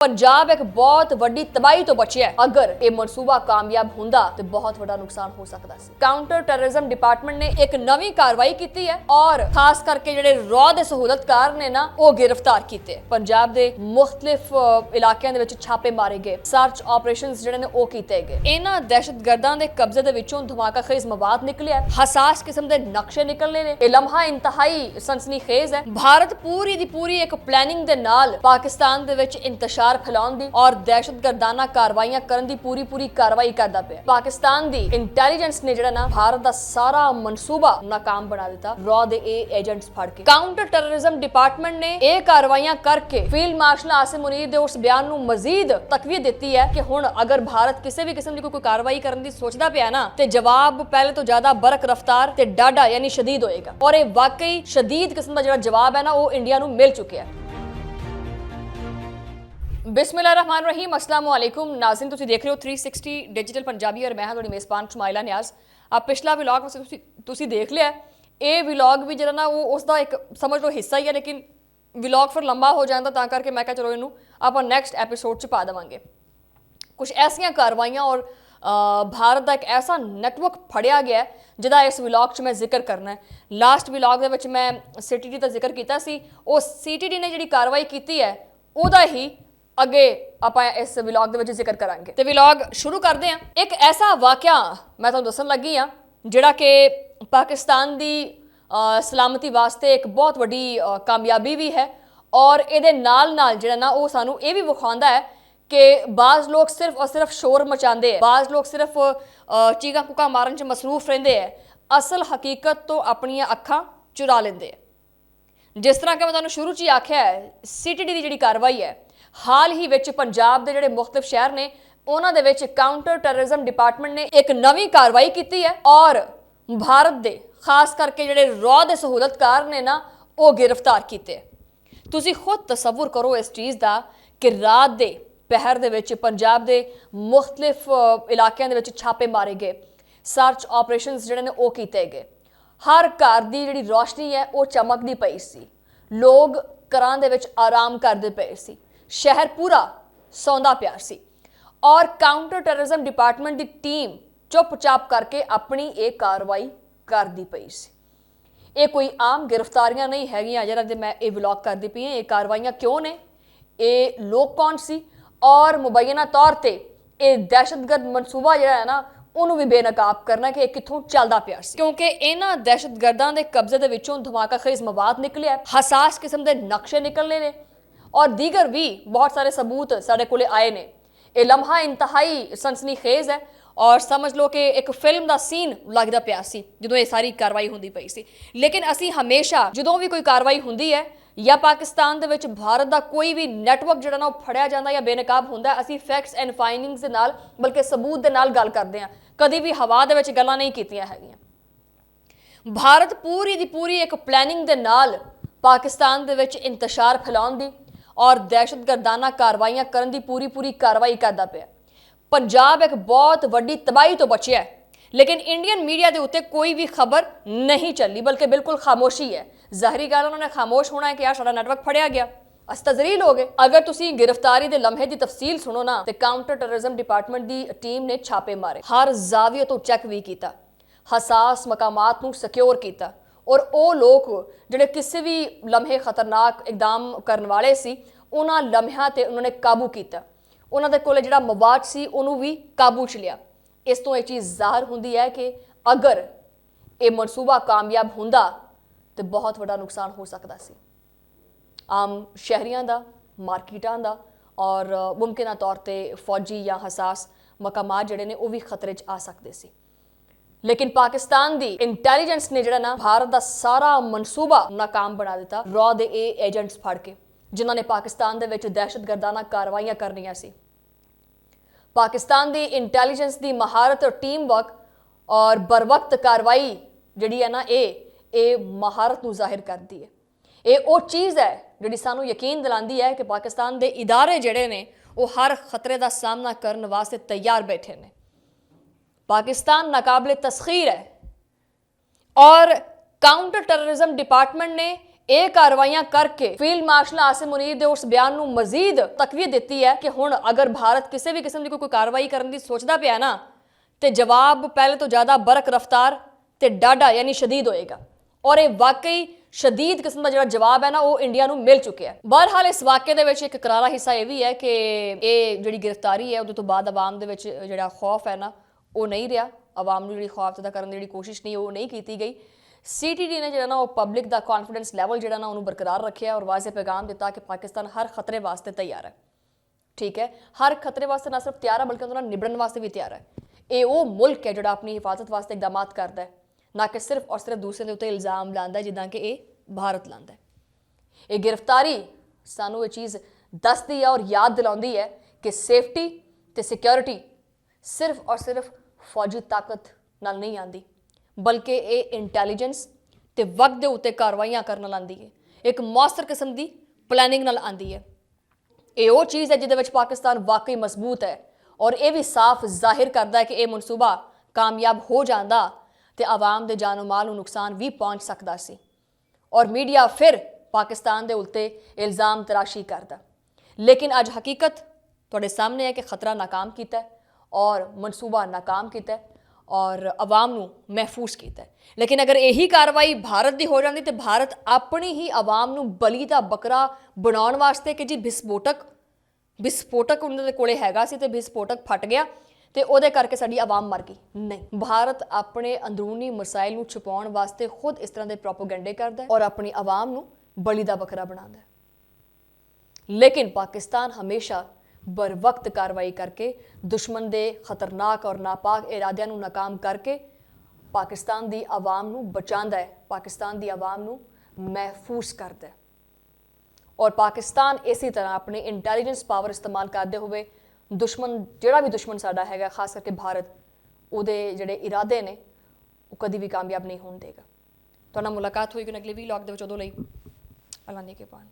पंजाब एक बहुत वड्डी तबाही तो बचिया है। अगर ये मनसूबा कामयाब हुंदा तो बहुत बड़ा नुकसान हो सकता सी। काउंटर टेररिज्म डिपार्टमेंट ने एक नवी कार्रवाई की है और खास करके ਜਿਹੜੇ ਰੌ ਦੇ सहूलतकार ने ना वो गिरफ्तार किए। पंजाब के मुख्तलिफ इलाकों ਦੇ ਵਿੱਚ छापे मारे गए, सर्च ऑपरेशंस ਜਿਹੜੇ ਨੇ ਉਹ ਕੀਤੇ ਗਏ। ਇਹਨਾਂ दहशतगर्दां ਦੇ कब्जे ਦੇ ਵਿੱਚੋਂ ਧਮਾਕਾ ਖੇਜ਼ ਮਵਾਦ ਨਿਕਲਿਆ, ਹਸਾਸ ਕਿਸਮ ਦੇ ਨਕਸ਼ੇ ਨਿਕਲਨੇ ਨੇ। ਇਹ ਲਮਹਾ ਇੰਤਹਾਈ ਸਨਸਨੀਖੇਜ਼ ਹੈ। ਭਾਰਤ ਪੂਰੀ ਦੀ ਪੂਰੀ ਇੱਕ ਪਲੈਨਿੰਗ ਦੇ ਨਾਲ ਪਾਕਿस्तान ਦੇ ਵਿੱਚ ਇੰਤਸ਼ਾਰ फैलाउण दी और दहशतगर्दाना कार्रवाइयां करन दी पूरी कार्रवाई करदा पिया। पाकिस्तान दी इंटेलिजेंस ने जिहड़ा ना भारत दा सारा मनसूबा नाकाम बना दिता। रॉ दे एजेंट्स फड़ के काउंटर टेररिज्म डिपार्टमेंट ने ये कार्रवाइयां करके फील्ड मार्शल आसिम मुनीर दे उस बयान नूं मजीद तकवीत दित्ती है कि हुण अगर भारत किसी भी किस्म दी कोई कार्रवाई करन दी सोचदा पिया ना ते जवाब पहले तो ज्यादा बरक रफ्तार ते डाढा यानी शदीद होएगा। और ये वाकई शदीद किस्म दा जिहड़ा जवाब है ना वो इंडिया नूं मिल चुकिया है। बिस्मिल्लाहिर्रहमानिर्रहीम, अस्सलाम वालेकुम नाज़रीन, तुसी देख रहे हो 360 डिजिटल पंजाबी और मैं हाँ तुहाडी मेज़बान शुमाइला न्याज़। आप पिछला व्लॉग तुसी देख लिया। ये व्लॉग भी जिहड़ा ना वो उसका एक समझ लो हिस्सा ही है, लेकिन व्लॉग फिर लंबा हो जाता तां करके मैं चलो इनू आप नैक्सट एपीसोड च पा देवांगे। कुछ ऐसियां कार्रवाइयां और भारत का एक ऐसा नैटवर्क फड़िया गया जिहदा इस व्लॉग च मैं जिक्र करना है। लास्ट व्लॉग दे विच मैं CTD का जिक्र किया सी, उस CTD ने जिहड़ी कार्रवाई की है उहदा ही अगे ਆਪਾਂ इस व्लॉग ਦੇ ਵਿੱਚ ਜ਼ਿਕਰ ਕਰਾਂਗੇ। ਤੇ व्लॉग शुरू करते हैं। एक ऐसा वाकया मैं ਤੁਹਾਨੂੰ ਦੱਸਣ ਲੱਗੀ ਆ ਜਿਹੜਾ ਕਿ ਪਾਕਿस्तान ਦੀ ਸਲਾਮਤੀ ਵਾਸਤੇ ਇੱਕ ਬਹੁਤ ਵੱਡੀ ਕਾਮਯਾਬੀ ਵੀ ਹੈ और ਇਹਦੇ ਨਾਲ ਜਿਹੜਾ ਨਾ ਉਹ ਸਾਨੂੰ ਇਹ ਵੀ ਵਿਖਾਉਂਦਾ ਹੈ कि बाज़ लोग सिर्फ और सिर्फ शोर मचाते हैं, बाज़ लोग सिर्फ चीका कुका मारन च मसरूफ रहते हैं, असल हकीकत तो अपन अखा चुरा लेंगे। जिस तरह कि मैं तुहानूं शुरू च ही आख्या है, CTD की जिहड़ी कार्रवाई है हाल ही विच पंजाब के जिहड़े मुख्तलिफ शहर ने उन्हां दे विच काउंटर टेररिज्म डिपार्टमेंट ने एक नवी कार्रवाई की है और भारत के खास करके जिहड़े रॉ दे सहूलतकार ने ना वो गिरफ्तार किए। तुसीं खुद तसव्वुर करो इस चीज़ का कि रात के पहर दे विच पंजाब के मुख्तलिफ इलाकों दे विच छापे मारे गए, सर्च ऑपरेशंस जिहड़े ने वो कीते गए। हर घर की जिहड़ी रोशनी है वो चमकदी पई सी, लोग घरां दे विच आराम करदे पए सी, शहर पूरा सौंदा पिया सी और काउंटर टेररिज्म डिपार्टमेंट की टीम चुपचाप करके अपनी ये कार्रवाई करदी पई सी। ये कोई आम गिरफ्तारियां नहीं हैगियां जिहड़ा ते मैं ये व्लॉग करदी पई हां। ये कार्रवाइयां क्यों ने, ये लोग कौन सी और मुबैना तौर पर यह दहशतगर्द मनसूबा जिहड़ा है ना उन्होंने भी बेनकाब करना कि कितों चलता पिया सी। क्योंकि इन्हां दहशतगर्दां दे कब्जे दे विचों धमाका खेज मवाद निकलिया, हसास किस्म के नक्शे निकलने ने और दीगर भी बहुत सारे सबूत साडे कोले आए ने। यह लम्हा इंतहाई सनसनीखेज है और समझ लो कि एक फिल्म का सीन लगता पिया सी जदों ये सारी कार्रवाई होंदी पई सी। लेकिन असी हमेशा जदों भी कोई कार्रवाई होंदी है या पाकिस्तान दे विच भारत का कोई भी नैटवर्क जिहड़ा ना फड़िया जाता या बेनकाब होंदा, असी फैक्ट्स एंड फाइंडिंग्स दे नाल बल्कि सबूत दे नाल गल करते हैं, कभी भी हवा दे विच गल्लां नहीं कीतियां हैगियां। भारत पूरी दी पूरी एक प्लैनिंग दे नाल पाकिस्तान दे विच इंतशार फैलाउण दी और दहशतगर्दाना कार्रवाइयां करन दी पूरी कार्रवाई करदा पिया। पंजाब एक बहुत वड्डी तबाही तो बचिया है, लेकिन इंडियन मीडिया के उत्ते कोई भी खबर नहीं चली, बल्कि बिल्कुल खामोशी है। ज़ाहरी गल उन्होंने खामोश होना है कि यार साडा नेटवर्क फड़िया गया, अस तजरील हो गए। अगर तुसी गिरफ्तारी के लम्हे की तफसील सुनो ना तो काउंटर टेररिज्म डिपार्टमेंट की टीम ने छापे मारे, हर जाविये तो चैक भी किया, हसास मकामात नूं सिक्योर किया और वो लोग जिहड़े किसी भी लम्हे खतरनाक इकदाम करने वाले सी उन्हां लम्हियां ते उन्होंने काबू किया। उन्हां दे कोले जिहड़ा मवाद सी उहनूं भी काबू च लिया। इस तो ये चीज़ ज़ाहिर होंदी है कि अगर ये मनसूबा कामयाब हुंदा तो बहुत बड़ा नुकसान हो सकता सी आम शहरियां दा, मार्केटां दा और मुमकिन तौर पर फौजी या हसास मकामात जिहड़े ने वो भी खतरे च आ सकते सी। लेकिन पाकिस्तान की इंटेलिजेंस ने जिहड़ा ना भारत का सारा मनसूबा नाकाम बना दिता। रॉ दे एजेंट्स फड़ के जिन्हां ने पाकिस्तान दे विच दहशतगर्दाना कार्रवाइयां करनियां सी। पाकिस्तान की इंटैलीजेंस की महारत और टीम वर्क और बरवक्त कार्रवाई जिहड़ी है ना ये महारत नूं जाहिर करती है। ये वो चीज़ है जिहड़ी सानूं यकीन दिलांदी है कि पाकिस्तान के इदारे जिहड़े ने वो हर खतरे का सामना करने वास्ते तैयार बैठे ने। पाकिस्तान नाकाबिले तस्खीर है और काउंटर टेररिज्म डिपार्टमेंट ने ਇਹ ਕਾਰਵਾਈਆਂ ਕਰਕੇ ਫੀਲਡ ਮਾਰਸ਼ਲ ਆਸਿਮ ਮੁਨੀਰ ਦੇ ਉਸ ਬਿਆਨ ਨੂੰ ਮਜ਼ੀਦ ਤਕਵੀਅਤ ਦਿੱਤੀ ਹੈ ਕਿ ਹੁਣ ਅਗਰ ਭਾਰਤ ਕਿਸੇ ਵੀ ਕਿਸਮ ਦੀ ਕੋਈ ਕਾਰਵਾਈ ਕਰਨ ਦੀ ਸੋਚਦਾ ਪਿਆ ਨਾ ਤੇ ਜਵਾਬ ਪਹਿਲੇ ਤੋਂ ਜ਼ਿਆਦਾ ਬਰਕ ਰਫਤਾਰ ਤੇ ਡਾਢਾ ਯਾਨੀ ਸ਼ਦੀਦ ਹੋਏਗਾ। ਔਰ ਇਹ ਵਾਕਈ ਸ਼ਦੀਦ ਕਿਸਮ ਦਾ ਜਿਹੜਾ ਜਵਾਬ ਹੈ ਨਾ ਉਹ ਇੰਡੀਆ ਨੂੰ ਮਿਲ ਚੁੱਕਿਆ ਹੈ। ਬਹਰਹਾਲ ਇਸ ਵਾਕਿਏ ਦੇ ਵਿੱਚ ਇੱਕ ਕਰਾਰਾ ਹਿੱਸਾ ਇਹ ਵੀ ਹੈ ਕਿ ਇਹ ਜਿਹੜੀ ਗ੍ਰਿਫਤਾਰੀ ਹੈ ਉਹਦੇ ਤੋਂ ਬਾਅਦ ਆਵਾਮ ਦੇ ਵਿੱਚ ਜਿਹੜਾ ਖੌਫ ਹੈ ਨਾ ਉਹ ਨਹੀਂ ਰਿਹਾ। ਆਵਾਮ ਨੂੰ ਜਿਹੜੀ ਖੌਫਜ਼ਦਾ ਕਰਨ ਦੀ ਜਿਹੜੀ ਕੋਸ਼ਿਸ਼ ਨਹੀਂ ਉਹ ਨਹੀਂ ਕੀਤੀ ਗਈ। CTD ਨੇ ਜਿਹੜਾ ਨਾ ਉਹ ਪਬਲਿਕ ਦਾ ਕੌਨਫੀਡੈਂਸ ਲੈਵਲ ਜਿਹੜਾ ਨਾ ਉਹਨੂੰ ਬਰਕਰਾਰ ਰੱਖਿਆ ਔਰ ਵਾਜ਼ਿਹ ਪੈਗਾਮ ਦਿੱਤਾ ਕਿ ਪਾਕਿਸਤਾਨ ਹਰ ਖਤਰੇ ਵਾਸਤੇ ਤਿਆਰ ਹੈ। ਠੀਕ ਹੈ, ਹਰ ਖਤਰੇ ਵਾਸਤੇ ਨਾ ਸਿਰਫ ਤਿਆਰ ਹੈ ਬਲਕਿ ਉਹਦੇ ਨਾਲ ਨਿਬੜਨ ਵਾਸਤੇ ਵੀ ਤਿਆਰ ਹੈ। ਇਹ ਉਹ ਮੁਲਕ ਹੈ ਜਿਹੜਾ ਆਪਣੀ ਹਿਫਾਜ਼ਤ ਵਾਸਤੇ ਇਕਦਾਮਾਤ ਕਰਦਾ ਹੈ, ਨਾ ਕਿ ਸਿਰਫ ਔਰ ਸਿਰਫ ਦੂਸਰੇ ਦੇ ਉੱਤੇ ਇਲਜ਼ਾਮ ਲਾਉਂਦਾ ਹੈ ਜਿੱਦਾਂ ਕਿ ਇਹ ਭਾਰਤ ਲਾਉਂਦਾ ਹੈ। ਇਹ ਗ੍ਰਿਫਤਾਰੀ ਸਾਨੂੰ ਇਹ ਚੀਜ਼ ਦੱਸਦੀ ਹੈ ਔਰ ਯਾਦ ਦਿਲਾਉਂਦੀ ਹੈ ਕਿ ਸੇਫਟੀ ਤੇ ਸਿਕਿਉਰਿਟੀ ਸਿਰਫ ਔਰ ਸਿਰਫ ਫੌਜੀ ਤਾਕਤ ਨਾਲ ਨਹੀਂ ਆਉਂਦੀ ਬਲਕਿ ਇਹ ਇੰਟੈਲੀਜੈਂਸ ਤੇ ਵਕਤ ਦੇ ਉੱਤੇ ਕਾਰਵਾਈਆਂ ਕਰਨ ਨਾਲ ਆਉਂਦੀ ਹੈ। ਇੱਕ ਮੌਸਰ ਕਿਸਮ ਦੀ ਪਲੈਨਿੰਗ ਨਾਲ ਆਉਂਦੀ ਹੈ। ਇਹ ਉਹ ਚੀਜ਼ ਹੈ ਜਿਹਦੇ ਵਿੱਚ ਪਾਕਿਸਤਾਨ ਵਾਕਈ ਮਜ਼ਬੂਤ ਹੈ ਔਰ ਇਹ ਵੀ ਸਾਫ਼ ਜ਼ਾਹਿਰ ਕਰਦਾ ਹੈ ਕਿ ਇਹ ਮਨਸੂਬਾ ਕਾਮਯਾਬ ਹੋ ਜਾਂਦਾ ਤੇ ਆਵਾਮ ਦੇ ਜਾਨੋ ਮਾਲ ਨੂੰ ਨੁਕਸਾਨ ਵੀ ਪਹੁੰਚ ਸਕਦਾ ਸੀ ਔਰ ਮੀਡੀਆ ਫਿਰ ਪਾਕਿਸਤਾਨ ਦੇ ਉੱਤੇ ਇਲਜ਼ਾਮ ਤਰਾਸ਼ੀ ਕਰਦਾ। ਲੇਕਿਨ ਅੱਜ ਹਕੀਕਤ ਤੁਹਾਡੇ ਸਾਹਮਣੇ ਹੈ ਕਿ ਖਤਰਾ ਨਾਕਾਮ ਕੀਤਾ ਹੈ ਔਰ ਮਨਸੂਬਾ ਨਾਕਾਮ ਕੀਤਾ ਹੈ ਔਰ ਆਵਾਮ ਨੂੰ ਮਹਿਫੂਜ਼ ਕੀਤਾ ਹੈ। ਲੇਕਿਨ ਅਗਰ ਇਹੀ ਕਾਰਵਾਈ ਭਾਰਤ ਦੀ ਹੋ ਜਾਂਦੀ ਤੇ ਭਾਰਤ ਆਪਣੀ ਹੀ ਆਵਾਮ ਨੂੰ ਬਲੀ ਦਾ ਬੱਕਰਾ ਬਣਾਉਣ ਵਾਸਤੇ ਕਿ ਜੀ ਵਿਸਫੋਟਕ ਉਹਨਾਂ ਦੇ ਕੋਲੇ ਹੈਗਾ ਸੀ ਤੇ ਵਿਸਫੋਟਕ ਫਟ ਗਿਆ ਤੇ ਉਹਦੇ ਕਰਕੇ ਸਾਡੀ ਆਵਾਮ ਮਰ ਗਈ। ਨਹੀਂ, ਭਾਰਤ ਆਪਣੇ ਅੰਦਰੂਨੀ ਮਸਾਇਲ ਨੂੰ ਛੁਪਾਉਣ ਵਾਸਤੇ ਖੁਦ ਇਸ ਤਰ੍ਹਾਂ ਦੇ ਪ੍ਰੋਪੇਗੈਂਡੇ ਕਰਦਾ ਹੈ ਔਰ ਆਪਣੀ ਆਵਾਮ ਨੂੰ ਬਲੀ ਦਾ ਬੱਕਰਾ ਬਣਾਉਂਦਾ ਹੈ। ਲੇਕਿਨ ਪਾਕਿਸਤਾਨ ਹਮੇਸ਼ਾ बर वक्त कार्रवाई करके दुश्मन दे खतरनाक और नापाक इरादियां नूं नाकाम करके पाकिस्तान दी आवाम नूं बचांदा है, पाकिस्तान दी आवाम नूं महफूज करता है। और पाकिस्तान इसी तरह अपने इंटैलीजेंस पावर इस्तेमाल करते हुए दुश्मन जिहड़ा भी दुश्मन साडा हैगा खास करके भारत उहदे जिहड़े इरादे ने वो कदी भी कामयाब नहीं होण देगा। तुहाडे नाल मुलाकात होएगी अगले वीलॉग दे विच, उदों लई अल्लाह ने के पान।